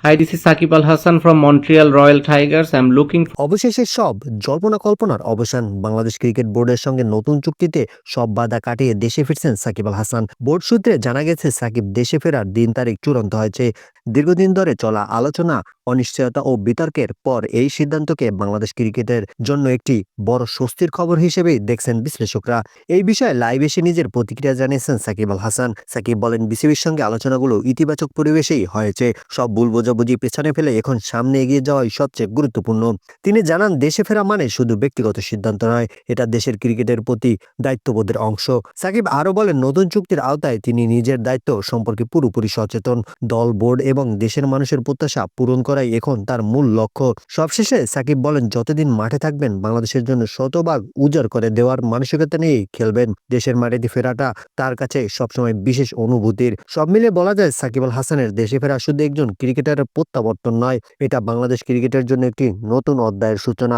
Hi, this is Sakib Al Hassan from Montreal Royal Tigers. I'm looking অবশেষে সব জল্পনা কল্পনার অবসান। বাংলাদেশ ক্রিকেট বোর্ডের সঙ্গে নতুন চুক্তিতে সব বাধা কাটিয়ে দেশে ফিরছেন সাকিব আল হাসান। বোর্ড সূত্রে জানা গেছে সাকিব দেশে ফেরার দিন তারিখ চূড়ান্ত হয়েছে। দীর্ঘদিন ধরে চলা আলোচনা, অনিশ্চয়তা ও বিতর্কের পর এই সিদ্ধান্তকে বাংলাদেশ ক্রিকেটের জন্য একটি বড় স্বস্তির খবর হিসেবেই দেখছেন বিশ্লেষকরা। এই বিষয়ে লাইভ এসে নিজের প্রতিক্রিয়া জানিয়েছেন সাকিব আল হাসান। সাকিব বলেন, বিসিবির সঙ্গে আলোচনাগুলো ইতিবাচক পরিবেশেই হয়েছে। সব ভুল বোঝাবুঝি পেছনে ফেলে এখন সামনে এগিয়ে যাওয়াই সবচেয়ে গুরুত্বপূর্ণ। তিনি জানান, দেশে ফেরা মানে শুধু ব্যক্তিগত সিদ্ধান্ত নয়, এটা দেশের ক্রিকেটের প্রতি দায়িত্ববোধের অংশ। সাকিব আরও বলেন, নতুন চুক্তির আওতায় তিনি নিজের দায়িত্ব সম্পর্কে পুরোপুরি সচেতন। দল, বোর্ড এবং দেশের মানুষের প্রত্যাশা পূরণ করাই এখন তার মূল লক্ষ্য। সবশেষে সাকিব বলেন, যতদিন মাঠে থাকবেন বাংলাদেশের জন্য শতভাগ উজাড় করে দেওয়ার মানসিকতা নিয়েই খেলবেন। দেশের মাটিতে ফেরাটা তার কাছে সবসময় বিশেষ অনুভূতির। সব মিলে বলা যায়, সাকিব আল হাসানের দেশে ফেরা শুধু একজন ক্রিকেটারের প্রত্যাবর্তন নয়, এটা বাংলাদেশ ক্রিকেটের জন্য একটি নতুন অধ্যায়ের সূচনা।